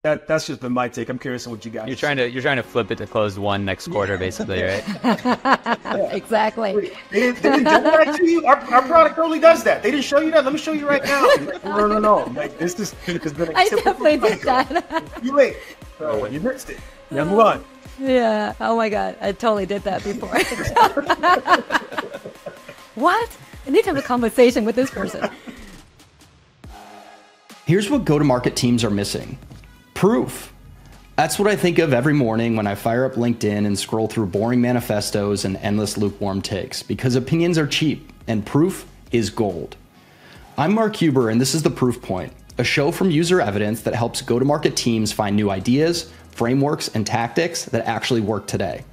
That's just been my take. I'm curious on what you guys. You're trying to flip it to closed one next quarter, basically, right? Exactly. They didn't do that to you. Our product only does that. They didn't show you that. Let me show you right now. No. Like this has been a I definitely did that. You late. So you missed it. Now move on. Yeah. Oh my God. I totally did that before. What? I need to have a conversation with this person. Here's what go-to-market teams are missing. Proof. That's what I think of every morning when I fire up LinkedIn and scroll through boring manifestos and endless lukewarm takes, because opinions are cheap and proof is gold. I'm Mark Huber, and this is The Proof Point, a show from User Evidence that helps go-to-market teams find new ideas, frameworks, and tactics that actually work today.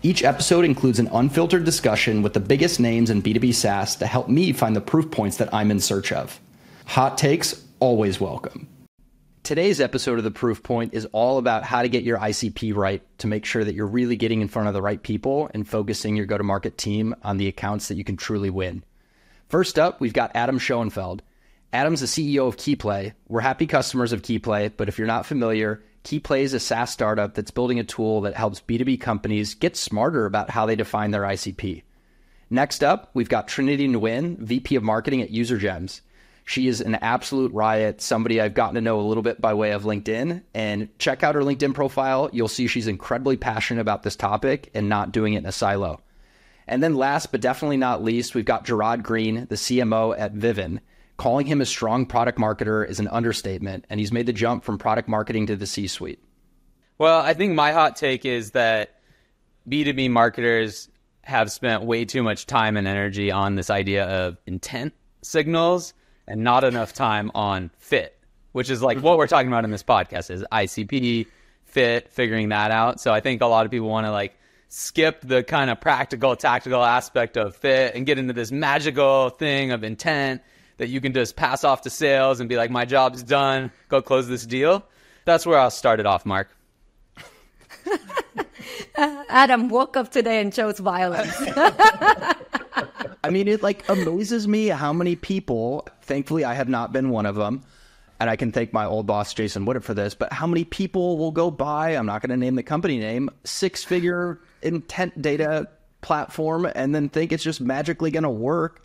Each episode includes an unfiltered discussion with the biggest names in B2B SaaS to help me find the proof points that I'm in search of. Hot takes, always welcome. Today's episode of The Proof Point is all about how to get your ICP right to make sure that you're really getting in front of the right people and focusing your go-to-market team on the accounts that you can truly win. First up, we've got Adam Schoenfeld. Adam's the CEO of Keyplay. We're happy customers of Keyplay, but if you're not familiar, Keyplay is a SaaS startup that's building a tool that helps B2B companies get smarter about how they define their ICP. Next up, we've got Trinity Nguyen, VP of Marketing at UserGems. She is an absolute riot, somebody I've gotten to know a little bit by way of LinkedIn. And check out her LinkedIn profile. You'll see she's incredibly passionate about this topic and not doing it in a silo. And then last but definitely not least, we've got Jarod Greene, the CMO at Vivun. Calling him a strong product marketer is an understatement, and he's made the jump from product marketing to the C-suite. Well, I think my hot take is that B2B marketers have spent way too much time and energy on this idea of intent signals and not enough time on fit, which is like what we're talking about in this podcast is ICP, fit, figuring that out. So I think a lot of people want to like skip the kind of practical, tactical aspect of fit and get into this magical thing of intent that you can just pass off to sales and be like, my job's done, go close this deal. That's where I'll start it off, Mark. Adam woke up today and chose violence. I mean, it like amazes me how many people, thankfully I have not been one of them, and I can thank my old boss, Jason Woodard, for this, but how many people will go buy, I'm not going to name the company name, 6-figure intent data platform and then think it's just magically going to work.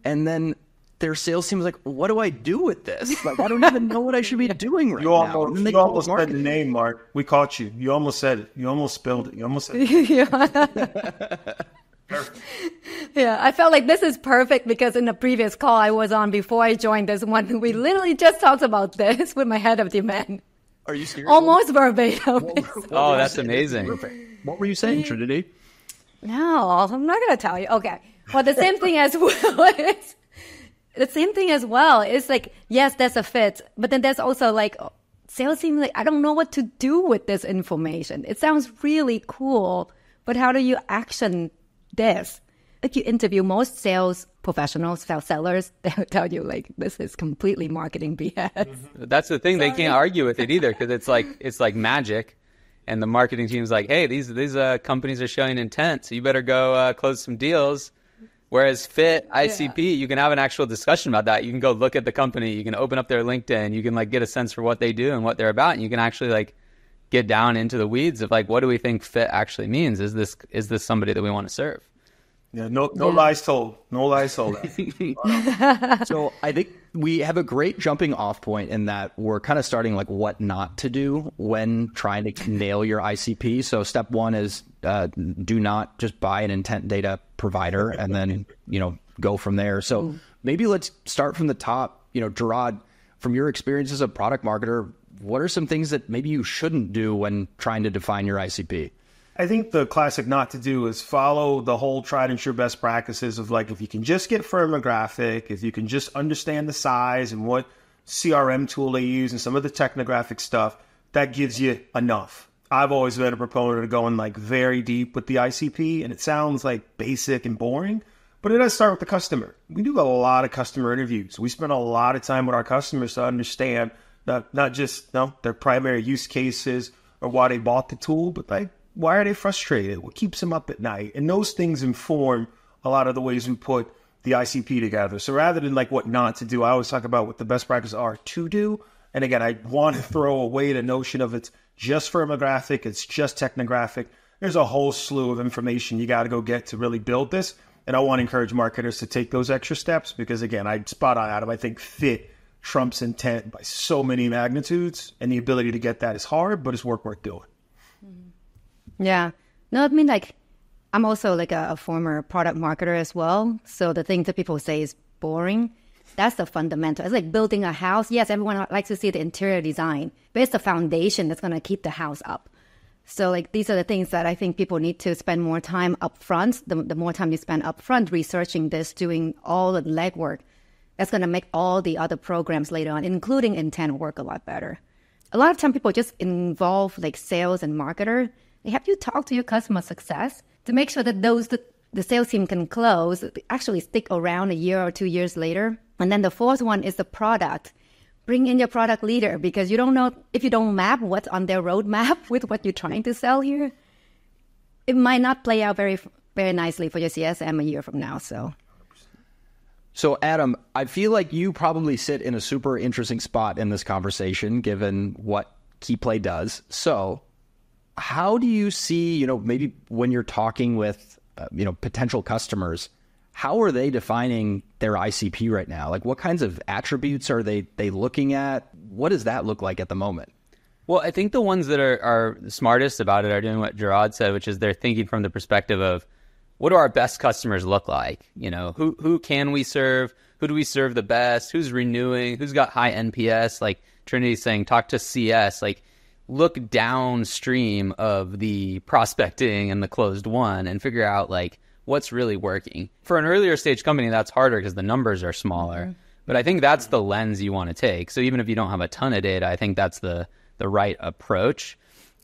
And then their sales team is like, what do I do with this? Like, I don't even know what I should be doing right now. You almost said the name, Mark. We caught you. You almost said it. You almost spelled it. You almost said it. Perfect. Yeah, I felt like this is perfect because in the previous call I was on before I joined this one, we literally just talked about this with my head of demand. Are you serious? Almost verbatim. Oh, that's amazing. What were you saying, Trinity? No, I'm not going to tell you. Okay. Well, the same thing as well. The same thing as well. It's like, yes, that's a fit. But then there's also like, sales team, like, I don't know what to do with this information. It sounds really cool, but how do you action this? Like you interview most sales professionals, sales sellers, they'll tell you like, this is completely marketing BS. That's the thing. Sorry. They can't argue with it either because it's like magic. And the marketing team's like, hey, these companies are showing intent, so you better go close some deals. Whereas fit, ICP, you can have an actual discussion about that. You can go look at the company. You can open up their LinkedIn. You can like get a sense for what they do and what they're about. And you can actually like get down into the weeds of like, what do we think fit actually means? Is this somebody that we want to serve? Yeah, no lies told. No lies told. So I think we have a great jumping off point in that we're kind of starting like what not to do when trying to nail your ICP. So step one is do not just buy an intent data provider and then, go from there. So maybe let's start from the top. Jarod, from your experience as a product marketer, what are some things that maybe you shouldn't do when trying to define your ICP? I think the classic not to do is follow the whole tried and true best practices of like, if you can just get firmographic, if you can just understand the size and what CRM tool they use and some of the technographic stuff, that gives you enough. I've always been a proponent of going like very deep with the ICP, and it sounds like basic and boring, but it does start with the customer. We do a lot of customer interviews. We spend a lot of time with our customers to understand not just their primary use cases or why they bought the tool, but like, why are they frustrated? What keeps them up at night? And those things inform a lot of the ways we put the ICP together. So rather than like what not to do, I always talk about what the best practices are to do And again, I want to throw away the notion of it's just firmographic, it's just technographic. There's a whole slew of information you got to go get to really build this. And I want to encourage marketers to take those extra steps because, again, I spot on Adam. I think fit trumps intent by so many magnitudes, and the ability to get that is hard, but it's worth doing. Yeah. No, I mean, like, I'm also like a former product marketer as well. So the thing that people say is boring. That's the fundamental. It's like building a house. Yes, everyone likes to see the interior design, but it's the foundation that's going to keep the house up. So like these are the things that I think people need to spend more time up front. The more time you spend up front researching this, doing all the legwork, that's going to make all the other programs later on, including intent, work a lot better. A lot of time people just involve like sales and marketer. They have you talk to your customer success to make sure that the sales team can close, actually stick around a year or 2 years later. And then the fourth one is the product. Bring in your product leader because you don't know if you don't map what's on their roadmap with what you're trying to sell here. It might not play out very, very nicely for your CSM a year from now. So Adam, I feel like you probably sit in a super interesting spot in this conversation, given what Keyplay does. So how do you see, maybe when you're talking with, potential customers, how are they defining their ICP right now? Like what kinds of attributes are they looking at? What does that look like at the moment? Well, I think the ones that are the smartest about it are doing what Jarod said, which is they're thinking from the perspective of what do our best customers look like? Who can we serve? Who do we serve the best? Who's renewing? Who's got high NPS? Like Trinity's saying, talk to CS, like look downstream of the prospecting and the closed one and figure out like what's really working. For an earlier stage company, that's harder because the numbers are smaller. Mm-hmm. But I think that's the lens you want to take. So even if you don't have a ton of data, I think that's the right approach.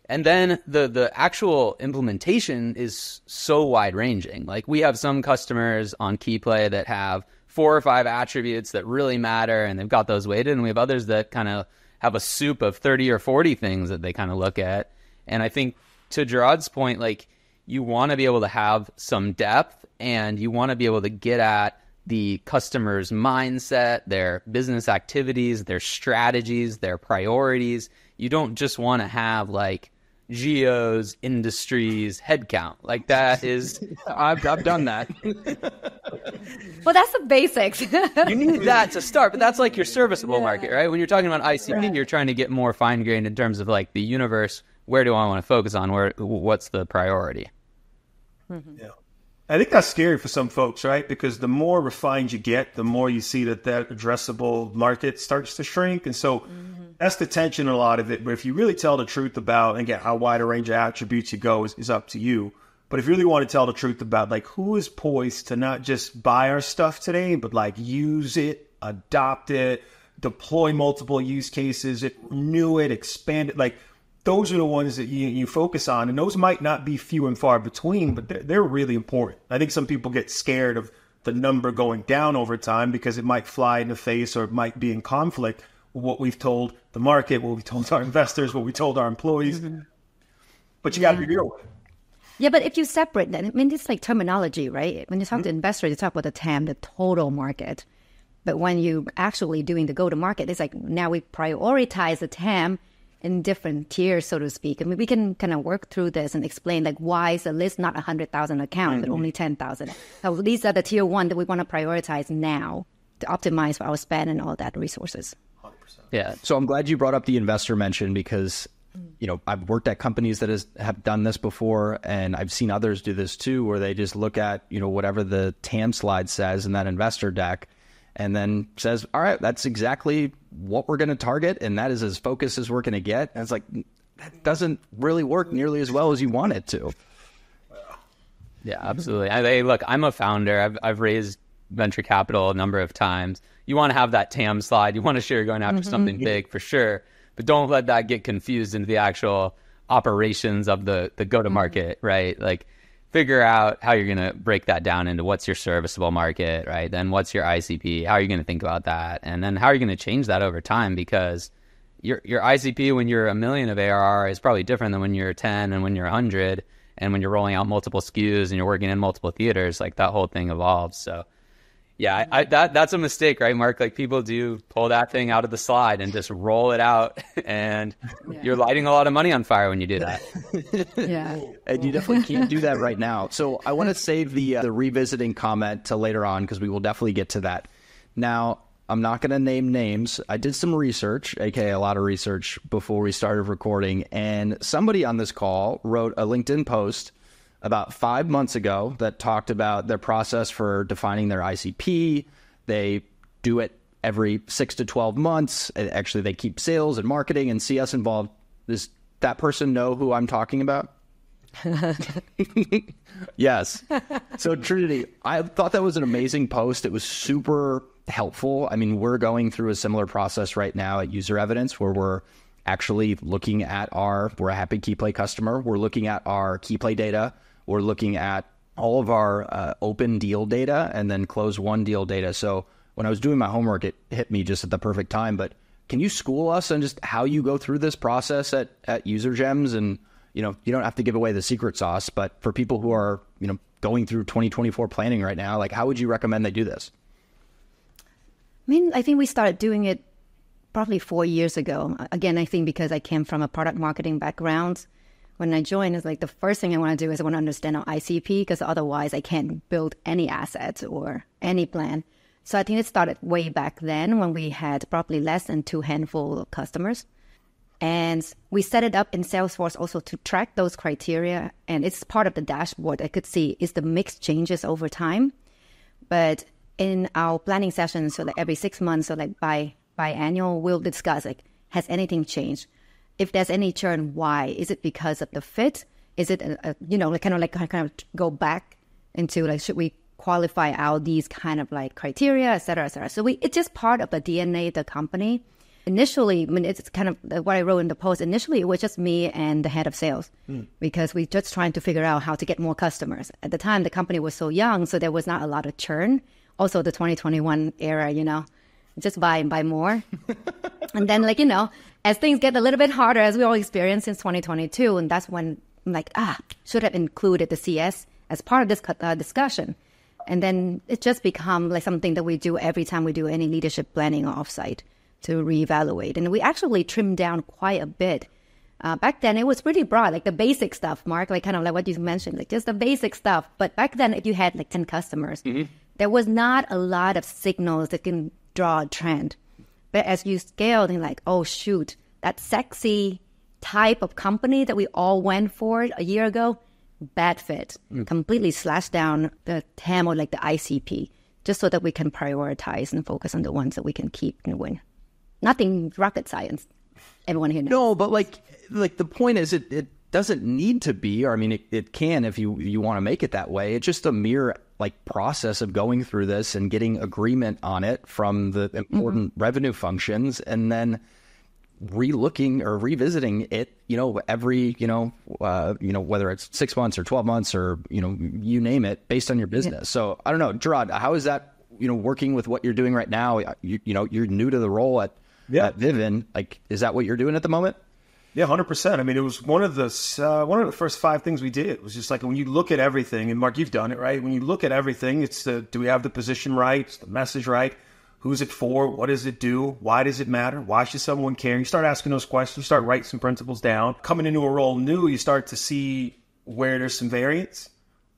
And then the actual implementation is so wide ranging. Like we have some customers on Keyplay that have 4 or 5 attributes that really matter and they've got those weighted. And we have others that kind of have a soup of 30 or 40 things that they kind of look at. And I think to Jarod's point, like you want to be able to have some depth and you want to be able to get at the customer's mindset, their business activities, their strategies, their priorities. You don't just want to have like geos, industries, headcount. Like that is, I've done that. Well, that's the basics. You need that to start, but that's like your serviceable market, right? When you're talking about ICP, you're trying to get more fine-grained in terms of like the universe. Where do I want to focus on? What's the priority? Mm-hmm. Yeah. I think that's scary for some folks, right? Because the more refined you get, the more you see that addressable market starts to shrink. And so that's the tension in a lot of it. But if you really tell the truth about, and again, how wide a range of attributes you go is up to you. But if you really want to tell the truth about like who is poised to not just buy our stuff today, but like use it, adopt it, deploy multiple use cases, renew it, expand it, like those are the ones that you focus on. And those might not be few and far between, but they're really important. I think some people get scared of the number going down over time because it might fly in the face or it might be in conflict with what we've told the market, what we've told our investors, what we told our employees. Mm-hmm. But you got to be real with it. Yeah, but if you separate that, I mean, it's like terminology, right? When you talk to investors, you talk about the TAM, the total market. But when you actually doing the go-to-market, it's like now we prioritize the TAM in different tiers, so to speak. I mean, we can kind of work through this and explain like why is the list not 100,000 accounts, but only 10,000. So these are the tier 1 that we want to prioritize now to optimize for our spend and all that resources. 100%. Yeah. So I'm glad you brought up the investor mention because, I've worked at companies that have done this before, and I've seen others do this too, where they just look at, whatever the TAM slide says in that investor deck, and then says, all right, that's exactly what we're going to target, and that is as focused as we're going to get. And it's like, that doesn't really work nearly as well as you want it to. Yeah, absolutely. Look, I'm a founder. I've raised venture capital a number of times. You want to have that TAM slide. You want to share you're going after something big for sure, but don't let that get confused into the actual operations of the go-to-market, right? Like, figure out how you're going to break that down into what's your serviceable market, right? Then what's your ICP? How are you going to think about that? And then how are you going to change that over time? Because your ICP when you're $1 million of ARR is probably different than when you're 10 and when you're 100 and when you're rolling out multiple SKUs and you're working in multiple theaters, like that whole thing evolves. So Yeah, that's a mistake, right, Mark? Like people do pull that thing out of the slide and just roll it out, and you're lighting a lot of money on fire when you do that. Yeah. And you definitely can't do that right now. So I want to save the revisiting comment to later on because we will definitely get to that. Now, I'm not going to name names. I did some research, aka a lot of research, before we started recording, and somebody on this call wrote a LinkedIn post about 5 months ago that talked about their process for defining their ICP. They do it every 6 to 12 months. Actually, they keep sales and marketing and CS involved. Does that person know who I'm talking about? Yes. So Trinity, I thought that was an amazing post. It was super helpful. I mean, we're going through a similar process right now at User Evidence where we're actually looking at we're a happy Keyplay customer. We're looking at our Keyplay data. We're looking at all of our open deal data and then close one deal data. So when I was doing my homework, it hit me just at the perfect time. But can you school us on just how you go through this process at UserGems? And, you don't have to give away the secret sauce, but for people who are, going through 2024 planning right now, like how would you recommend they do this? I mean, I think we started doing it probably 4 years ago. Again, I think because I came from a product marketing background. When I joined, it's like the first thing I want to do is I want to understand our ICP because otherwise I can't build any assets or any plan. So I think it started way back then when we had probably less than 2 handful of customers. And we set it up in Salesforce also to track those criteria. And it's part of the dashboard. I could see is the mix changes over time. But in our planning sessions, so like every 6 months, so like biannual, we'll discuss like, has anything changed? If there's any churn, why? Is it because of the fit? Is it, kind of go back into like, should we qualify out these kind of like criteria, et cetera, et cetera. So it's just part of the DNA of the company. Initially, I mean, it's kind of what I wrote in the post. Initially, it was just me and the head of sales because we just trying to figure out how to get more customers. At the time, the company was so young, so there was not a lot of churn. Also, the 2021 era, just buy and buy more. And then, as things get a little bit harder, as we all experienced since 2022, and that's when I'm like, should have included the CS as part of this discussion. And then it just become like something that we do every time we do any leadership planning or offsite to reevaluate. And we actually trimmed down quite a bit. Back then, it was pretty broad, like the basic stuff, Mark, like kind of like what you mentioned, like just the basic stuff. But back then, if you had like 10 customers, there was not a lot of signals that can draw a trend. But as you scale, then like, oh, shoot, that sexy type of company that we all went for a year ago, bad fit. Completely slash down the TAM or like the ICP, just so that we can prioritize and focus on the ones that we can keep and win. Nothing rocket science. Everyone here knows. No, but like the point is it doesn't need to be, or I mean, it can if you want to make it that way. It's just a mere like process of going through this and getting agreement on it from the important revenue functions, and then re-looking or revisiting it, every, whether it's 6 months or 12 months or, you name it, based on your business. Yeah. So I don't know, Jarod, how is that, working with what you're doing right now? You're new to the role at Vivun. Like, is that what you're doing at the moment? Yeah, 100%. I mean, it was one of the first 5 things we did. It was just like when you look at everything, and Mark, you've done it, right? When you look at everything, it's do we have the position right? Is the message right? Who's it for? What does it do? Why does it matter? Why should someone care? You start asking those questions, you start writing some principles down. Coming into a role new, you start to see where there's some variance.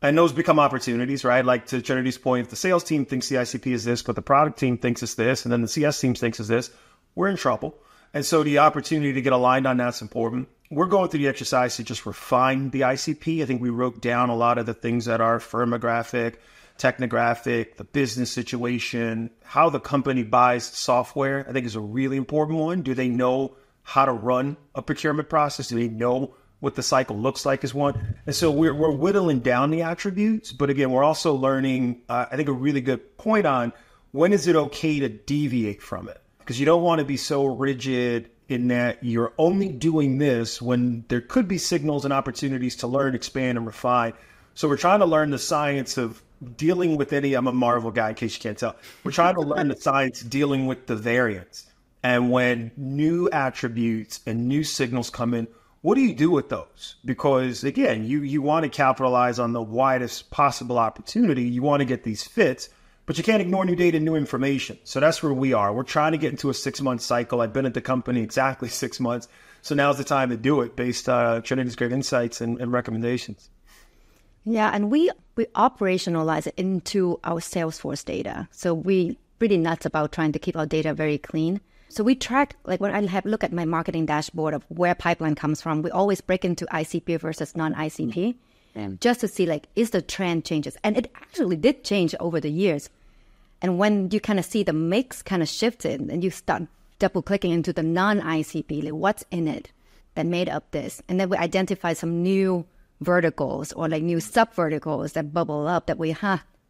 And those become opportunities, right? Like to Trinity's point, if the sales team thinks the ICP is this, but the product team thinks it's this, and then the CS team thinks it's this, we're in trouble. And so the opportunity to get aligned on that's important. We're going through the exercise to just refine the ICP. I think we wrote down a lot of the things that are firmographic, technographic, the business situation, how the company buys software, I think is a really important one. Do they know how to run a procurement process? Do they know what the cycle looks like is one? And so we're whittling down the attributes. But again, we're also learning, I think, a really good point on when is it okay to deviate from it? Because you don't want to be so rigid in that you're only doing this when there could be signals and opportunities to learn, expand, and refine. So we're trying to learn the science of dealing with I'm a Marvel guy in case you can't tell. We're trying to learn the science dealing with the variance. And when new attributes and new signals come in, what do you do with those? Because again, you want to capitalize on the widest possible opportunity. You want to get these fits. But you can't ignore new data and new information. So that's where we are. We're trying to get into a 6-month cycle. I've been at the company exactly 6 months. So now's the time to do it based on Trinity's great insights and recommendations. Yeah, and we operationalize it into our Salesforce data. So we pretty nuts about trying to keep our data very clean. So we track, like when I have look at my marketing dashboard of where pipeline comes from, we always break into ICP versus non-ICP just to see like, is the trend changes? And it actually did change over the years. And when you kind of see the mix kind of shifted and you start double clicking into the non-ICP, like what's in it that made up this? And then we identify some new verticals or like new sub verticals that bubble up that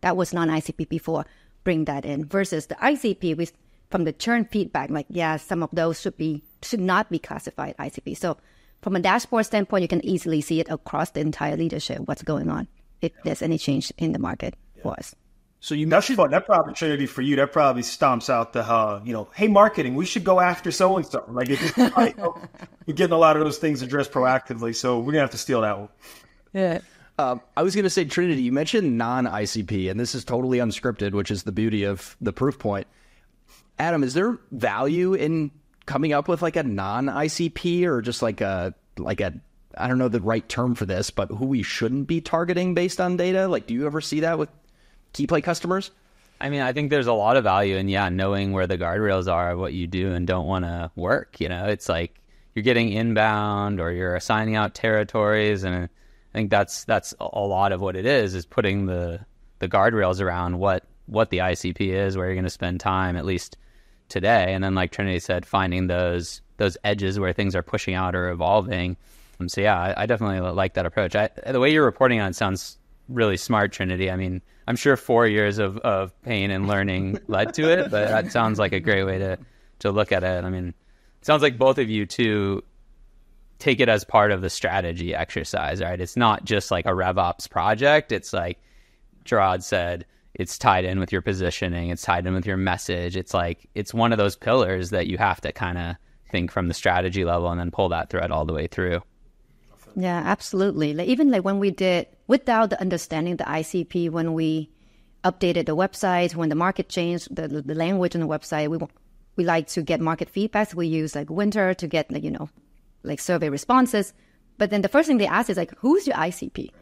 that was non-ICP before, bring that in versus the ICP from the churn feedback, like, yeah, some of those should not be classified ICP. So from a dashboard standpoint, you can easily see it across the entire leadership, what's going on, if there's any change in the market for us. So that's fun. That probably, Trinity, for you, that probably stomps out the, hey, marketing, we should go after so-and-so. Like, we're getting a lot of those things addressed proactively, so we're going to have to steal that one. Yeah. I was going to say, Trinity, you mentioned non-ICP, and this is totally unscripted, which is the beauty of the proof point. Adam, is there value in coming up with like a non-ICP or just like a I don't know the right term for this, but who we shouldn't be targeting based on data? Like, do you ever see that with Keyplay customers? I mean, I think there's a lot of value in, knowing where the guardrails are of what you do and don't want to work. It's like you're getting inbound or you're assigning out territories. And I think that's a lot of what it is putting the guardrails around what the ICP is, where you're going to spend time, at least today. And then, like Trinity said, finding those edges where things are pushing out or evolving. So yeah, I definitely like that approach. The way you're reporting on it sounds really smart, Trinity. I mean, I'm sure 4 years of pain and learning led to it, but that sounds like a great way to look at it. I mean, it sounds like both of you too take it as part of the strategy exercise, right? It's not just like a RevOps project. It's like Jarod said, it's tied in with your positioning. It's tied in with your message. It's like, it's one of those pillars that you have to kind of think from the strategy level and then pull that thread all the way through. Yeah, absolutely. Like even like when we did, without the understanding the ICP, when we updated the website, when the market changed, the language on the website, we like to get market feedback. So we use like Winter to get like survey responses. But then the first thing they ask is like, who's your ICP?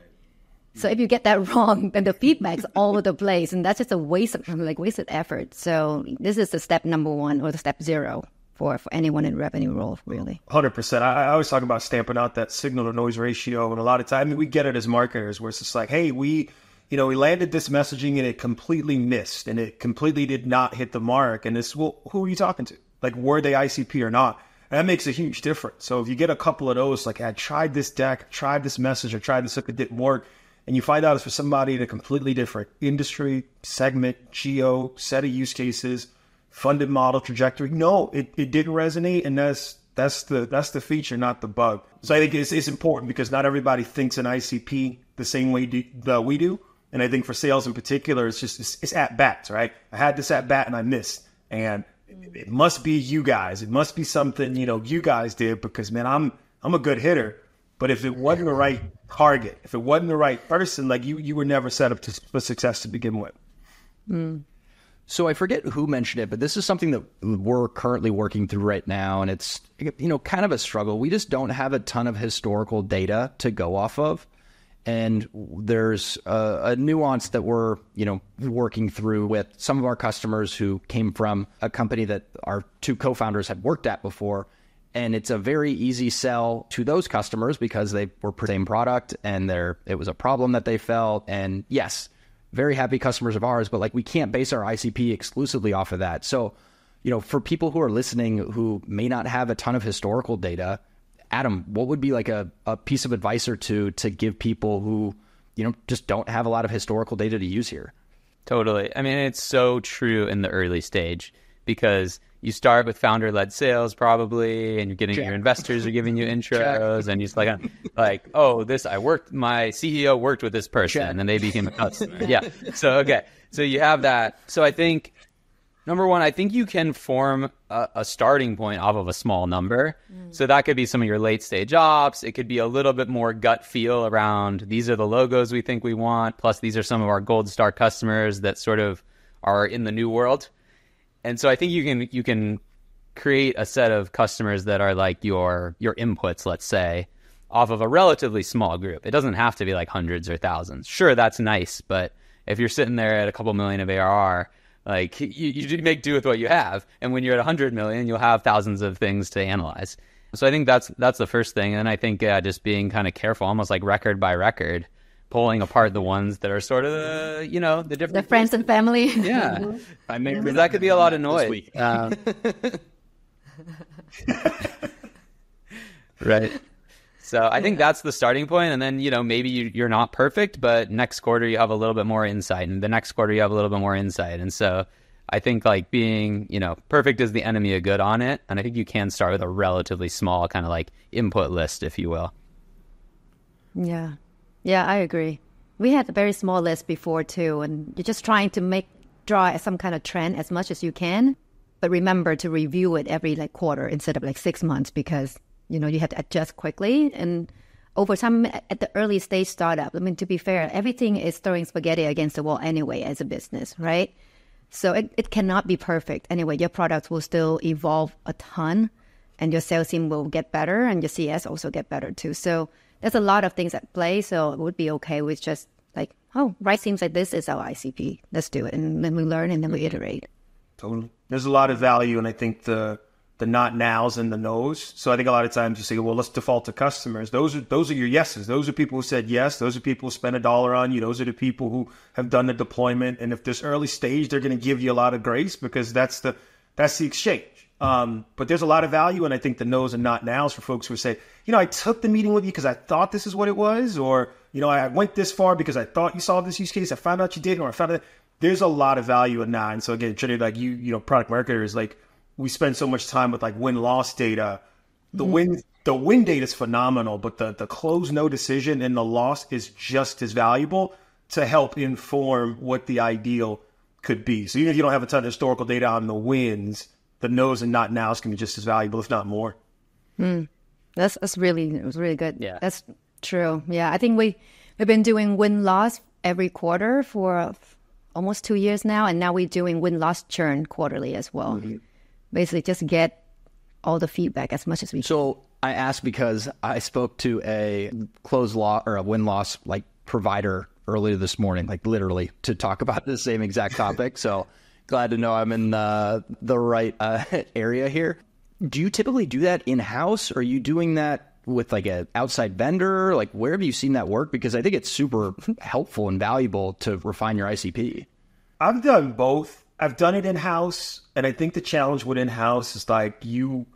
So if you get that wrong, then the feedback's all over the place, and that's just a wasted effort. So this is the step number one or the step zero for anyone in revenue role, really. 100%. I always talk about stamping out that signal to noise ratio, and a lot of time we get it as marketers, where it's just like, hey, we landed this messaging and it completely missed, and it completely did not hit the mark. And it's, well, who are you talking to? Like, were they ICP or not? And that makes a huge difference. So if you get a couple of those, like, I tried this deck, tried this message, or tried this hook, it didn't work. And you find out it's for somebody in a completely different industry, segment, geo, set of use cases, funded model, trajectory. No, it didn't resonate, and that's the feature, not the bug. So I think it's important because not everybody thinks an ICP the same way we do. And I think for sales in particular, it's at bats, right? I had this at bat and I missed, and it must be you guys. It must be something you guys did, because man, I'm a good hitter. But if it wasn't the right target, if it wasn't the right person, like you were never set up for success to begin with. Mm. So I forget who mentioned it, but this is something that we're currently working through right now. And it's, kind of a struggle. We just don't have a ton of historical data to go off of. And there's a nuance that we're, working through with some of our customers who came from a company that our two co-founders had worked at before. And it's a very easy sell to those customers because they were the same product and it was a problem that they felt. And yes, very happy customers of ours, but like we can't base our ICP exclusively off of that. So, for people who are listening who may not have a ton of historical data, Adam, what would be like a piece of advice or two to give people who, just don't have a lot of historical data to use here? Totally. I mean, it's so true in the early stage because you start with founder-led sales probably, and you're getting your investors are giving you intros, and you're just like, oh, my CEO worked with this person, and they became a customer. Yeah. So, okay. So you have that. So I think, number one, I think you can form a starting point off of a small number. So that could be some of your late-stage ops. It could be a little bit more gut feel around, these are the logos we think we want, plus these are some of our gold star customers that sort of are in the new world. And so I think you can create a set of customers that are like your inputs, let's say, off of a relatively small group. It doesn't have to be like hundreds or thousands. Sure, that's nice, but if you're sitting there at a couple million of ARR, like you make do with what you have. And when you're at 100 million, you'll have thousands of things to analyze. So I think that's the first thing. And I think just being kind of careful, almost like record by record, pulling apart the ones that are sort of the different... The friends and family. Yeah. I mean, that could be a lot of noise. Right. So I think that's the starting point. And then, maybe you're not perfect, but next quarter you have a little bit more insight. And the next quarter you have a little bit more insight. And so I think like being, perfect is the enemy of good on it. And I think you can start with a relatively small kind of like input list, if you will. Yeah. Yeah, I agree. We had a very small list before too. And you're just trying to draw some kind of trend as much as you can. But remember to review it every like quarter instead of like 6 months, because you have to adjust quickly. And over time, at the early stage startup, I mean, to be fair, everything is throwing spaghetti against the wall anyway as a business, right? So it cannot be perfect. Anyway, your products will still evolve a ton, and your sales team will get better, and your CS also get better too. So there's a lot of things at play. So it would be okay with just like, oh, right, seems like this is our ICP. Let's do it. And then we learn and then we iterate. Totally. There's a lot of value, and I think the not nows and the nos. So I think a lot of times you say, well, let's default to customers. Those are your yeses. Those are people who said yes. Those are people who spent $1 on you. Those are the people who have done the deployment. And if this early stage, they're going to give you a lot of grace because that's the exchange. But there's a lot of value, and I think the no's and not nows for folks who say, I took the meeting with you because I thought this is what it was, or I went this far because I thought you solved this use case. I found out you did, or I found out. There's a lot of value in that. And so again, Trinity, like product marketers, like we spend so much time with like win-loss data. The win data is phenomenal, but the close no decision and the loss is just as valuable to help inform what the ideal could be. So even if you don't have a ton of historical data on the wins, the no's and not nows can be just as valuable, if not more. That's really good. Yeah, that's true. Yeah, I think we've been doing win-loss every quarter for almost 2 years now, and now we're doing win-loss churn quarterly as well. Basically, just get all the feedback as much as we can. So I asked because I spoke to a close loss or a win-loss like provider earlier this morning, like literally to talk about the same exact topic. So glad to know I'm in the right area here. Do you typically do that in-house, or are you doing that with like an outside vendor? Like, where have you seen that work? Because I think it's super helpful and valuable to refine your ICP. I've done both. I've done it in-house, and I think the challenge with in-house is like you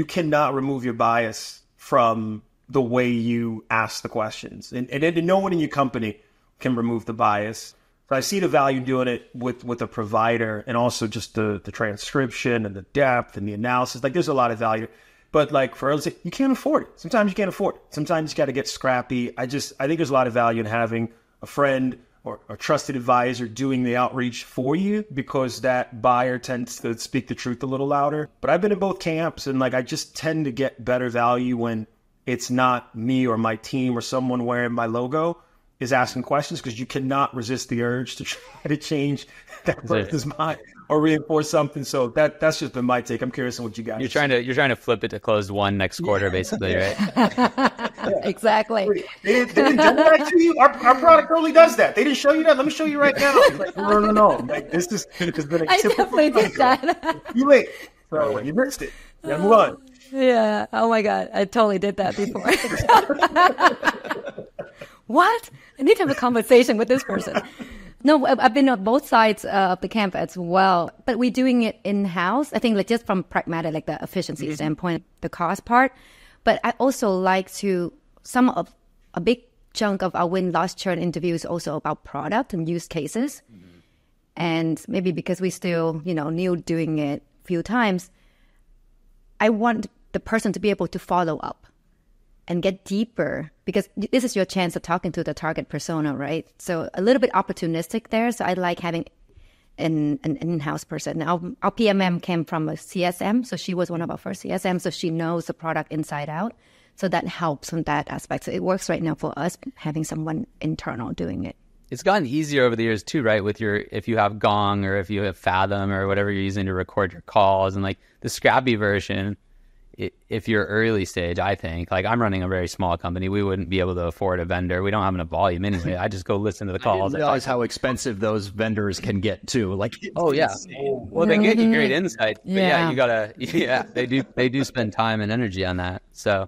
cannot remove your bias from the way you ask the questions. And no one in your company can remove the bias. So I see the value doing it with a provider, and also just the transcription and the depth and the analysis. Like there's a lot of value. But like for us, you can't afford it. Sometimes you can't afford it. Sometimes you got to get scrappy. I think there's a lot of value in having a friend or a trusted advisor doing the outreach for you, because that buyer tends to speak the truth a little louder. But I've been in both camps, and like I just tend to get better value when it's not me or my team or someone wearing my logo is asking questions, because you cannot resist the urge to try to change that person's mind or reinforce something. So that's just been my take. I'm curious on what you guys. You're trying to flip it to closed one next quarter, basically, right? Exactly. They didn't do that to you. Our product totally does that. They didn't show you that. Let me show you right now. Like, no. Like this has been a I definitely did that. You late. So you missed it. Yeah, move on. Yeah. Oh my God. I totally did that before. What? I need to have a conversation with this person. No, I've been on both sides of the camp as well, but we're doing it in-house. I think like just from pragmatic, like the efficiency standpoint, the cost part. But I also like to, a big chunk of our win-loss churn interviews also about product and use cases. And maybe because we still, new doing it a few times, I want the person to be able to follow up and get deeper, because this is your chance of talking to the target persona, right? So a little bit opportunistic there. So I like having an in-house person. Now, our PMM came from a CSM, so she was one of our first CSM, so she knows the product inside out. So that helps on that aspect. So it works right now for us having someone internal doing it. it's gotten easier over the years too, right? With if you have Gong or if you have Fathom or whatever you're using to record your calls, and like the scrappy version, if you're early stage, I think, like I'm running a very small company, we wouldn't be able to afford a vendor. We don't have enough volume anyway. I just go listen to the calls. I didn't realize how expensive those vendors can get too. Like, oh yeah, well they get you great insight, but yeah, you gotta, they do spend time and energy on that. So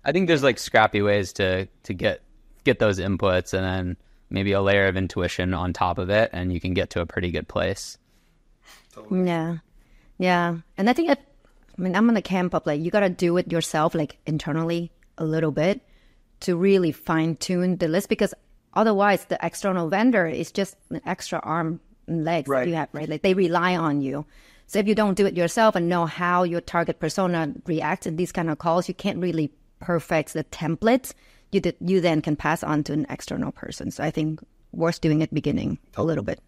I think there's like scrappy ways to get those inputs, and then maybe a layer of intuition on top of it, and you can get to a pretty good place. Yeah, and I think I'm in the camp of like you gotta do it yourself, like internally a little bit, to really fine tune the list, because otherwise the external vendor is just an extra arm and legs that you have, right? Like they rely on you. So if you don't do it yourself and know how your target persona reacts in these kind of calls, you can't really perfect the templates. You then can pass on to an external person. So I think worth doing at beginning a little bit.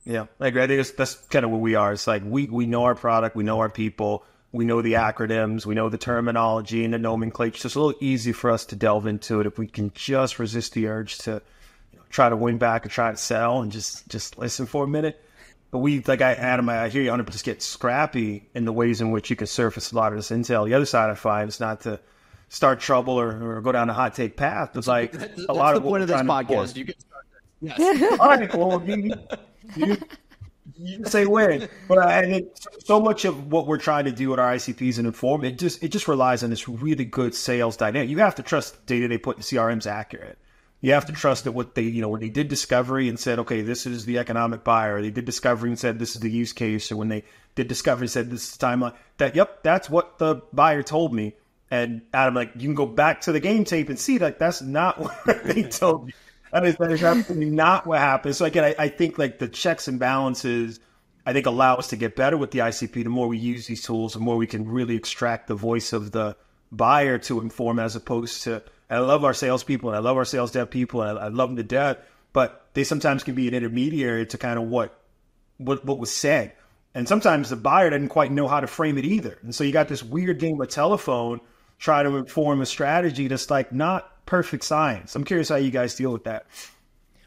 Yeah, I agree. I think that's kind of what we are. It's like we know our product, we know our people, we know the acronyms, we know the terminology and the nomenclature. So it's a little easy for us to delve into it if we can just resist the urge to try to win back or try to sell and just listen for a minute. But Adam, I hear you 100% get scrappy in the ways in which you can surface a lot of this intel. The other side I find is not to start trouble or go down a hot take path. It's like a lot of the point of this podcast. You can start that. Yes. All right. Well, you can say when, but I think so much of what we're trying to do at our ICPs and Inform, it just relies on this really good sales dynamic. You have to trust the data they put in CRM is accurate. You have to trust that what they, when they did discovery and said, okay, this is the economic buyer, or they did discovery and said, this is the use case, or when they did discovery and said, this is the timeline, that's what the buyer told me. And Adam, like, you can go back to the game tape and see, like, that's not what they told you. That is absolutely not what happened. So again, I think like the checks and balances, I think allow us to get better with the ICP. The more we use these tools, the more we can really extract the voice of the buyer to inform, as opposed to, and I love our salespeople and I love our sales dev people and I love them to death, but they sometimes can be an intermediary to kind of what was said. And sometimes the buyer doesn't quite know how to frame it either. And so you got this weird game of telephone trying to inform a strategy that's like not perfect science. I'm curious how you guys deal with that.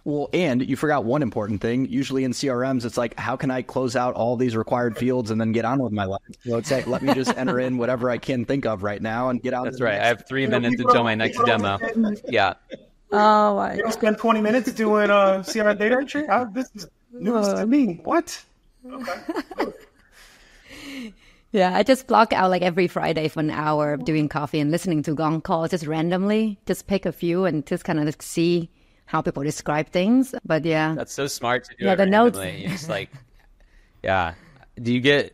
Well, and you forgot one important thing. Usually in CRMs, it's like, how can I close out all these required fields and then get on with my life? So it's like, let me just enter in whatever I can think of right now and get on. That's right. I have 3 minutes until my next demo. Yeah. Oh my! You don't spend 20 minutes doing CRM data entry? This is news to me. What? Okay. Yeah, I just block out like every Friday for an hour of doing coffee and listening to Gong calls, just randomly, just pick a few and just kind of see how people describe things. But yeah, that's so smart to do. Yeah, the notes. You just like, yeah. Do you get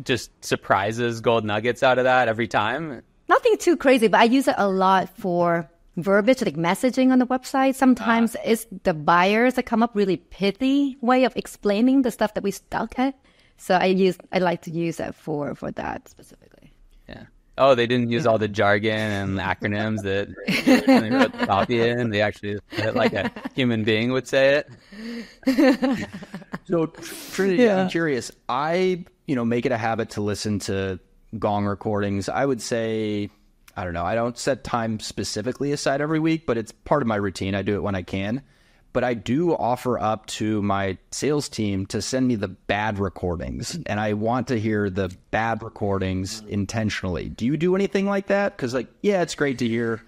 just surprises, gold nuggets out of that every time? Nothing too crazy, but I use it a lot for verbiage, like messaging on the website. Sometimes it's the buyers that come up really pithy way of explaining the stuff that we stuck at. So I like to use that for that specifically. Yeah. Oh, they didn't use all the jargon and acronyms that they wrote the copy in. They actually said it like a human being would say it. So Trinity, I'm curious. I make it a habit to listen to Gong recordings. I would say, I don't know, I don't set time specifically aside every week, but it's part of my routine. I do it when I can. But I do offer up to my sales team to send me the bad recordings, and I want to hear the bad recordings intentionally. Do you do anything like that? Because, it's great to hear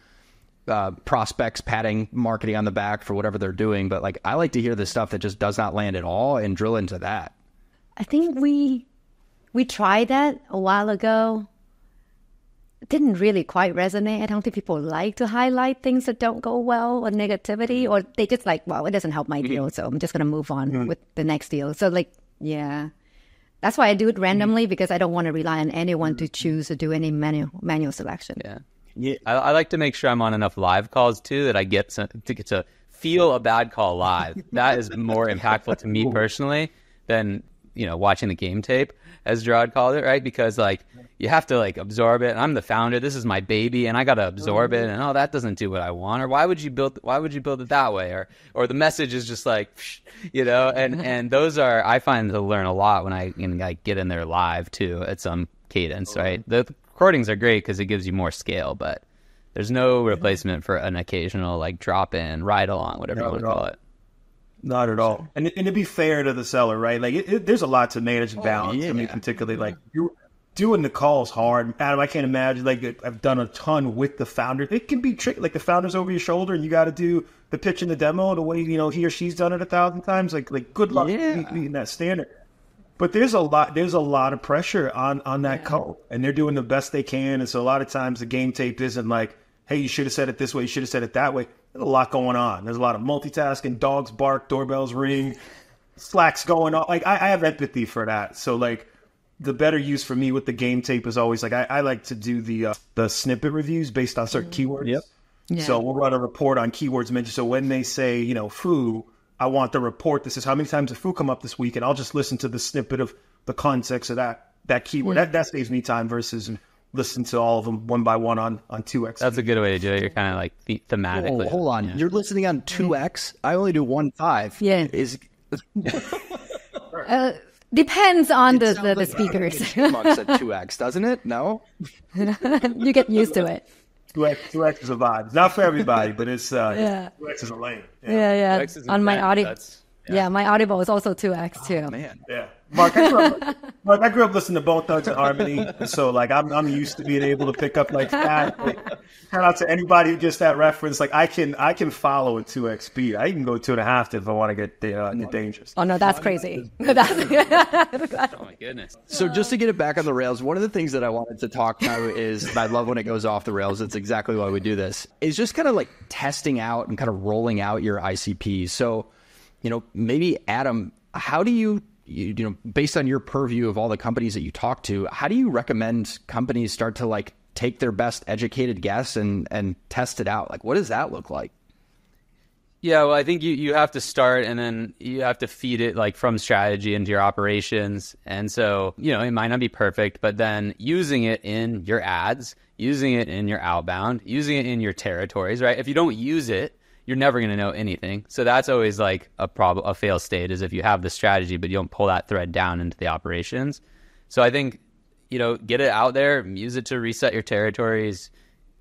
prospects patting marketing on the back for whatever they're doing, but I like to hear the stuff that just does not land at all and drill into that. I think we tried that a while ago. It didn't really quite resonate. I don't think people like to highlight things that don't go well or negativity, or they just like, well, it doesn't help my deal, so I'm just going to move on with the next deal. So that's why I do it randomly, because I don't want to rely on anyone to choose to do any manual selection. Yeah. I like to make sure I'm on enough live calls too that I get to feel a bad call live. That is more impactful to me personally than watching the game tape, as Jarod called it, right? Because you have to absorb it. I'm the founder. This is my baby, and I got to absorb it. And that doesn't do what I want. Or why would you build it that way? Or the message is just and those are, I find, to learn a lot when I get in there live too at some cadence, right? The recordings are great because it gives you more scale, but there's no replacement for an occasional drop in, ride along, whatever you want to call it. Not at all. And to be fair to the seller, right? Like there's a lot to manage and balance. I mean, particularly like doing the calls hard. Adam, I can't imagine. Like I've done a ton with the founder. It can be tricky. Like the founder's over your shoulder, and you got to do the pitch and the demo the way he or she's done it 1,000 times. Like good luck meeting that standard. But there's a lot of pressure on that code, and they're doing the best they can. And so a lot of times the game tape isn't like, hey, you should have said it this way, you should have said it that way. There's a lot going on. There's a lot of multitasking, dogs bark, doorbells ring, Slack's going on. Like I have empathy for that. So like the better use for me with the game tape is always like I like to do the snippet reviews based on certain keywords. Yep. Yeah. So we'll run a report on keywords mentioned. So when they say, foo, I want the report. This is how many times did foo come up this week, and I'll just listen to the snippet of the context of that keyword. That saves me time versus listen to all of them one by one on 2x. That's a good way to do it. You're kind of like thematically. Whoa, hold on. Yeah. You're listening on 2x? I only do 1.5. Yeah. Depends on the speakers. Chipmunks at 2x, doesn't it? No? You get used to it. 2x is a vibe. It's not for everybody, but it's 2x is a lane. Yeah. On my audio. Yeah, my Audible is also 2x too. Oh, man. Yeah. Mark, I grew up listening to Bone Thugs and Harmony, so like I'm used to being able to pick up like that. Like, shout out to anybody who gets that reference. Like I can follow a 2x speed. I can go 2.5 if I want to get dangerous. Oh no, that's crazy. Oh my goodness. So just to get it back on the rails, one of the things that I wanted to talk about is, and I love when it goes off the rails, it's exactly why we do this, is just kind of like testing out and kind of rolling out your ICPs. So, maybe Adam, how do you based on your purview of all the companies that you talk to, how do you recommend companies start to like take their best educated guess and test it out? Like, what does that look like? Yeah, well, I think you have to start, and then you have to feed it like from strategy into your operations. And so, it might not be perfect, but then using it in your ads, using it in your outbound, using it in your territories, right? If you don't use it, you're never going to know anything. So that's always like a fail state, is if you have the strategy, but you don't pull that thread down into the operations. So I think, get it out there, use it to reset your territories,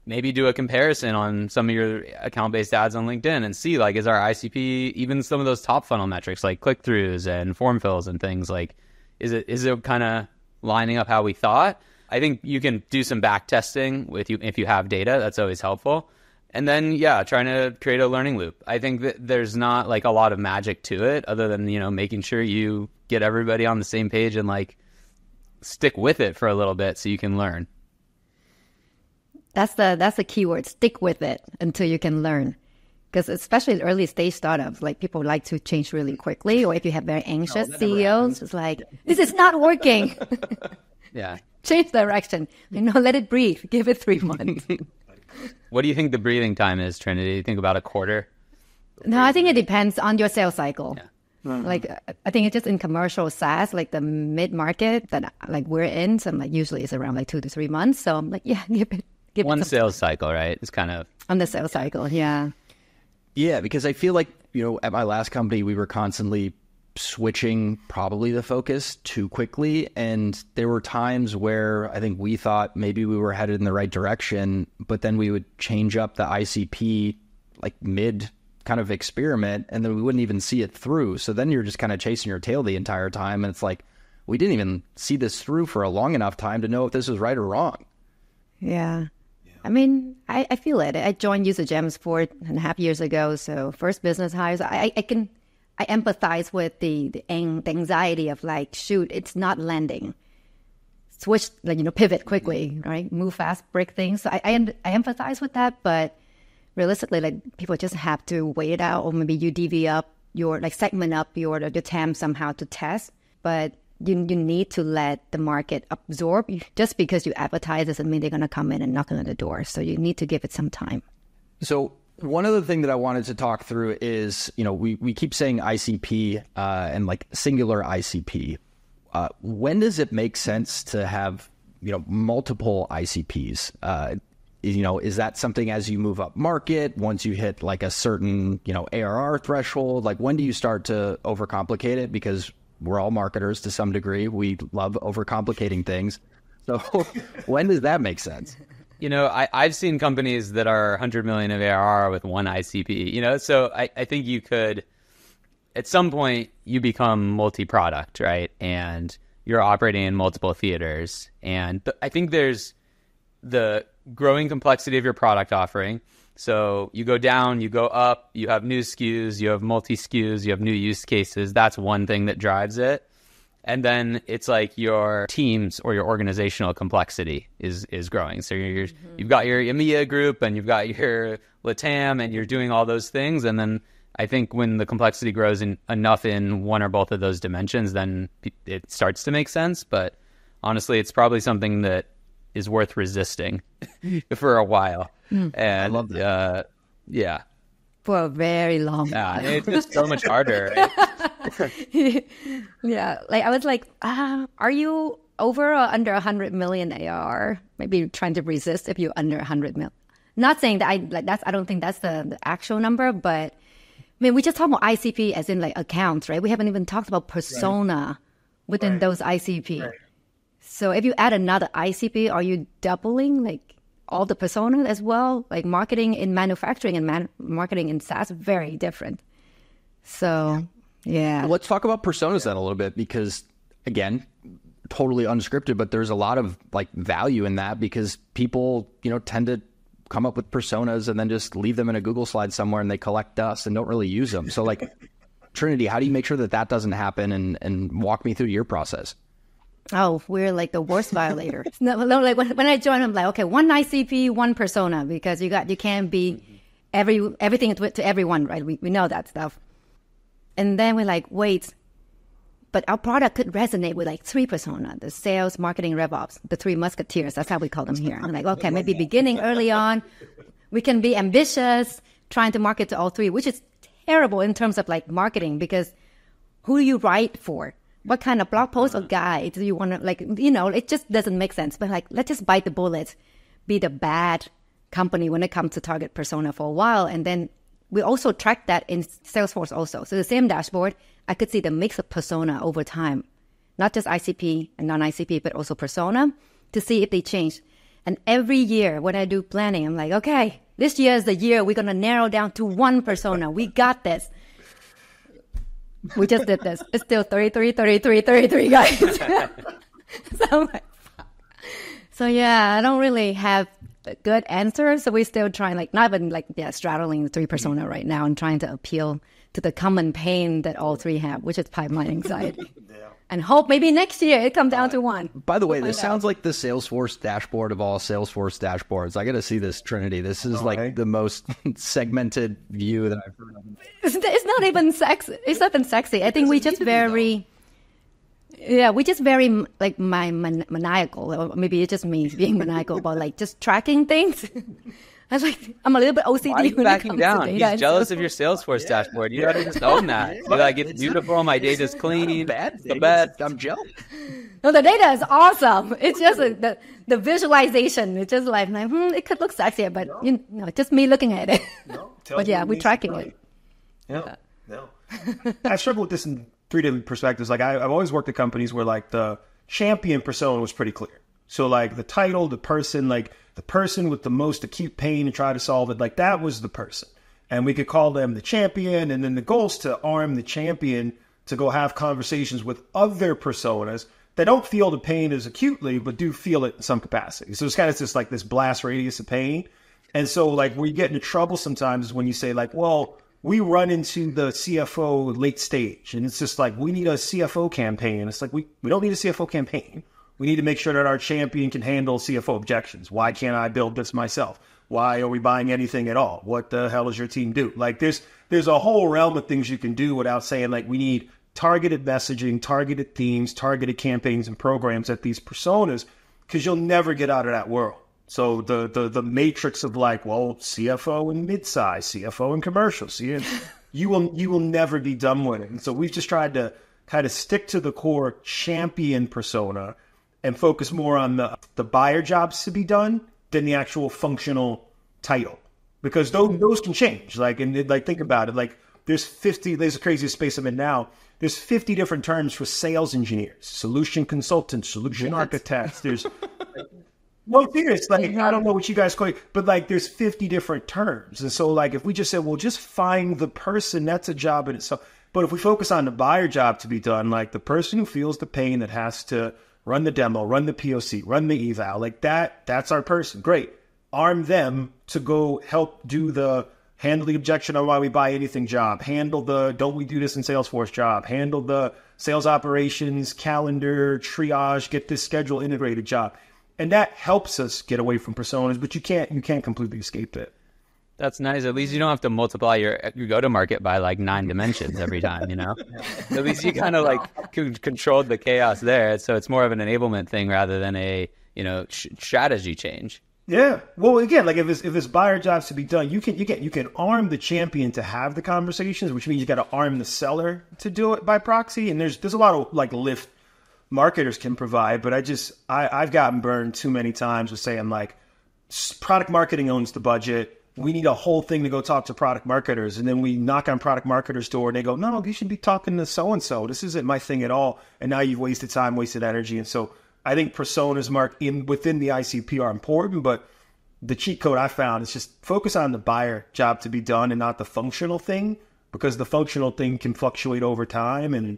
maybe do a comparison on some of your account-based ads on LinkedIn and see, like, is our ICP, even some of those top funnel metrics like click-throughs and form fills and things, like, is it kind of lining up how we thought? I think you can do some back testing if you have data. That's always helpful. And then, trying to create a learning loop. I think that there's not like a lot of magic to it other than, making sure you get everybody on the same page and like stick with it for a little bit so you can learn. That's the keyword, stick with it until you can learn. Because especially early stage startups, like people like to change really quickly, or if you have very anxious CEOs, it's like, this is not working. Yeah. Change direction. Let it breathe. Give it 3 months. What do you think the breathing time is, Trinity? You think about a quarter? No, I think it depends on your sales cycle. Yeah. Like, I think it's just in commercial SaaS, like the mid-market that like we're in. So like usually it's around like 2 to 3 months. So I'm like, give it one some sales cycle, right? It's kind of on the sales cycle. Yeah. Yeah, because I feel like, at my last company, we were constantly switching probably the focus too quickly. And there were times where I think we thought maybe we were headed in the right direction, but then we would change up the ICP like mid kind of experiment, and then we wouldn't even see it through. So then you're just kind of chasing your tail the entire time. And it's like, we didn't even see this through for a long enough time to know if this was right or wrong. Yeah. I mean, I feel it. I joined UserGems 4.5 years ago. So first business hires, I empathize with the anxiety of like, shoot, it's not landing. Switch, like, pivot quickly, right? Move fast, break things. So I empathize with that, but realistically, like, people just have to wait it out, or maybe you DV up segment up your TAM somehow to test. But you need to let the market absorb. Just because you advertise doesn't mean they're going to come in and knock on the door. So you need to give it some time. So one other thing that I wanted to talk through is, we keep saying ICP and like singular ICP. When does it make sense to have, multiple ICPs? Is that something as you move up market, once you hit like a certain, ARR threshold? Like, when do you start to overcomplicate it? Because we're all marketers to some degree. We love overcomplicating things. So when does that make sense? I've seen companies that are 100 million of ARR with one ICP, so I think you could, at some point you become multi-product, right? And you're operating in multiple theaters. And I think there's the growing complexity of your product offering. So you go down, you go up, you have new SKUs, you have multi-SKUs, you have new use cases. That's one thing that drives it. And then it's like your teams or your organizational complexity is growing. So you've got your EMEA group and you've got your LATAM and you're doing all those things. And then I think when the complexity grows enough in one or both of those dimensions, then it starts to make sense. But honestly, it's probably something that is worth resisting for a while. And I love that. Yeah. For a very long time. Yeah, it's just so much harder. Right? Yeah. Like I was like, are you over or under 100 million AR? Maybe trying to resist if you're under 100 million. Not saying that I don't think that's the actual number, but I mean, we just talk about ICP as in like accounts, right? We haven't even talked about persona within those ICP. Right. So if you add another ICP, are you doubling like all the personas as well? Like marketing in manufacturing and marketing in SaaS, very different. So, yeah. Well, let's talk about personas then a little bit, because again, totally unscripted, but there's a lot of like value in that, because people, tend to come up with personas and then just leave them in a Google slide somewhere and they collect dust and don't really use them. So like, Trinity, how do you make sure that doesn't happen, and walk me through your process? Oh, we're like the worst violators. No, like when I joined, I'm like, okay, one ICP, one persona, because you can't be everything to everyone, right? We know that stuff. And then we're like, wait, but our product could resonate with like three persona: the sales, marketing, RevOps, the three musketeers. That's how we call them here. I'm like, okay, maybe beginning early on, we can be ambitious, trying to market to all three, which is terrible in terms of like marketing, because who do you write for? What kind of blog post or guide do you want to, like, it just doesn't make sense. But like, let's just bite the bullet, be the bad company when it comes to target persona for a while. And then we also track that in Salesforce also. So the same dashboard, I could see the mix of persona over time, not just ICP and non-ICP, but also persona, to see if they change. And every year when I do planning, I'm like, okay, this year is the year we're going to narrow down to one persona. We got this. We just did this. It's still 33, 33, 33, guys. So yeah, I don't really have a good answer. So we're still trying, like, not even like, straddling the three persona right now and trying to appeal to the common pain that all three have, which is pipeline anxiety. And hope maybe next year it comes down to one. By the way, this sounds like the Salesforce dashboard of all Salesforce dashboards. I got to see this, Trinity. This is like the most segmented view that I've heard of. It's not even sexy. It's not even sexy. I think we just very like maniacal. Or maybe it's just me being maniacal about like just tracking things. I was like, I'm a little bit OCD. Why are you backing down? He's jealous of your Salesforce dashboard. You gotta just own that. You're like, it's beautiful. My data's clean. The best. I'm jealous. No, the data is awesome. It's just the visualization. It's just like it could look sexier, but just me looking at it. But yeah, we're tracking it. No. I struggle with this in three different perspectives. Like I've always worked at companies where like the champion persona was pretty clear. So like the title, the person, like the person with the most acute pain and try to solve it, like that was the person. And we could call them the champion. And then the goal is to arm the champion to go have conversations with other personas that don't feel the pain as acutely, but do feel it in some capacity. So it's kind of just like this blast radius of pain. And so like where you get into trouble sometimes is when you say like, well, we run into the CFO late stage and it's just like, we need a CFO campaign. It's like, we don't need a CFO campaign. We need to make sure that our champion can handle CFO objections. Why can't I build this myself? Why are we buying anything at all? What the hell does your team do? Like there's a whole realm of things you can do without saying like we need targeted messaging, targeted themes, targeted campaigns and programs at these personas, because you'll never get out of that world. So the matrix of like, well, CFO and midsize, CFO and commercial, you will never be done with it. And so we've just tried to kind of stick to the core champion persona and focus more on the buyer jobs to be done than the actual functional title, because those can change. Like, and like, think about it. Like there's the craziest space I'm in now. There's 50 different terms for sales engineers, solution consultants, solution architects. There's no, serious. Like, I don't know what you guys call it, but like there's 50 different terms. And so like, if we just said, well, just find the person, that's a job in itself. But if we focus on the buyer job to be done, like the person who feels the pain that has to run the demo, run the POC, run the eval, like that's our person. Great. Arm them to go help do the handle the objection on why we buy anything job, handle the don't we do this in Salesforce job, handle the sales operations, calendar, triage, get this schedule integrated job. And that helps us get away from personas, but you can't completely escape it. That's nice. At least you don't have to multiply your go-to-market by like 9 dimensions every time, At least you kind of like controlled the chaos there. So it's more of an enablement thing rather than a, strategy change. Yeah. Well, again, like if it's buyer jobs to be done, you can arm the champion to have the conversations, which means you got to arm the seller to do it by proxy. And there's a lot of like lift marketers can provide, but I've gotten burned too many times with saying like product marketing owns the budget. We need a whole thing to go talk to product marketers. And then we knock on product marketers' door and they go, no, you should be talking to so-and-so. This isn't my thing at all. And now you've wasted time, wasted energy. And so I think personas within the ICP are important, but the cheat code I found is just focus on the buyer job to be done and not the functional thing, because the functional thing can fluctuate over time and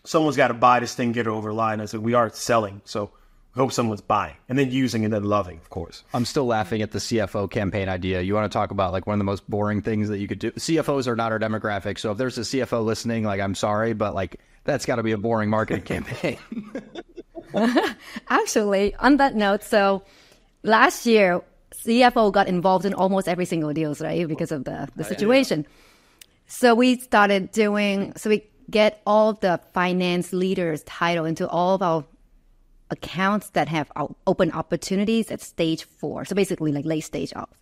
someone's got to buy this thing, get it over the line. I said, we are selling. So I hope someone's buying and then using and then loving, of course. I'm still laughing at the CFO campaign idea. You want to talk about like one of the most boring things that you could do? CFOs are not our demographic. So if there's a CFO listening, like, I'm sorry, but like, that's got to be a boring marketing campaign. Actually, on that note, so last year, CFO got involved in almost every single deal, right? Because of the situation. Yeah. So we get all the finance leaders title into all of our accounts that have open opportunities at stage 4. So basically like late stage ops.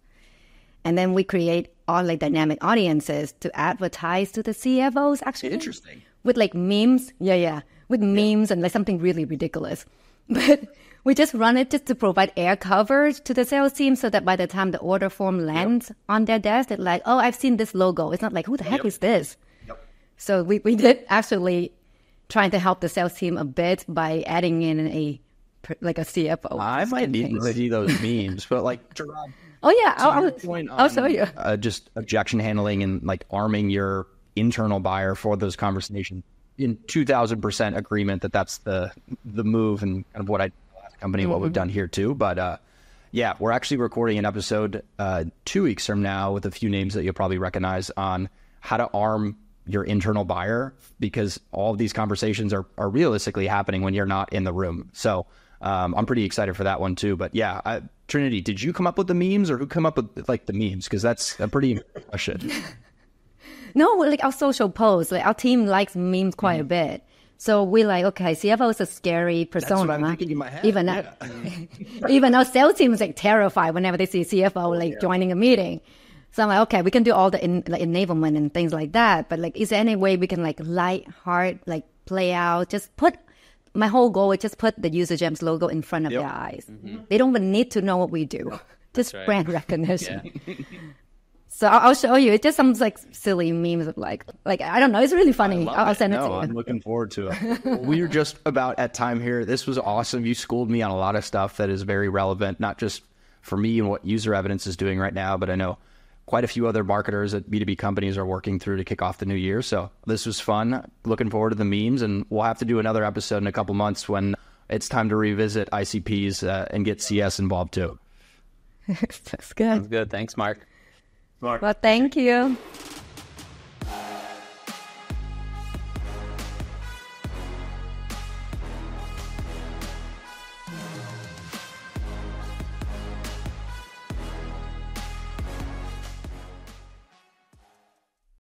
And then we create all like dynamic audiences to advertise to the CFOs actually. Interesting. With like memes. Yeah. With memes and like something really ridiculous. But we just run it just to provide air coverage to the sales team so that by the time the order form lands on their desk, they're like, oh, I've seen this logo. It's not like, who the heck is this? Yep. So we did actually trying to help the sales team a bit by adding in a CFO. I might need to see those memes, but like, Jarod, oh yeah, I'll show you. Just objection handling and like arming your internal buyer for those conversations. In 2000% agreement that's the move and kind of what I last company, what we've done here too. But yeah, we're actually recording an episode 2 weeks from now with a few names that you'll probably recognize on how to arm your internal buyer, because all of these conversations are realistically happening when you're not in the room. So I'm pretty excited for that one too. But yeah, Trinity, did you come up with the memes or who come up with like the memes? Because that's a pretty impression. No, like our social posts, like our team likes memes quite a bit. So we're like, okay, CFO is a scary persona. That's what I'm thinking in my head. Even our sales team is like terrified whenever they see CFO like joining a meeting. So I'm like, okay, we can do all the enablement and things like that. But like, is there any way we can like light heart, like play out, my whole goal is just put the UserGems logo in front of their eyes. Mm-hmm. They don't even need to know what we do. Just brand recognition. Yeah. So I'll show you. It just sounds like silly memes of like I don't know. It's really funny. I'll send it to you. I'm looking forward to it. We're just about at time here. This was awesome. You schooled me on a lot of stuff that is very relevant, not just for me and what User Evidence is doing right now, but I know quite a few other marketers at B2B companies are working through to kick off the new year. So this was fun. Looking forward to the memes, and we'll have to do another episode in a couple months when it's time to revisit ICPs and get CS involved too. That's good. Sounds good. Thanks, Mark. Well, thank you.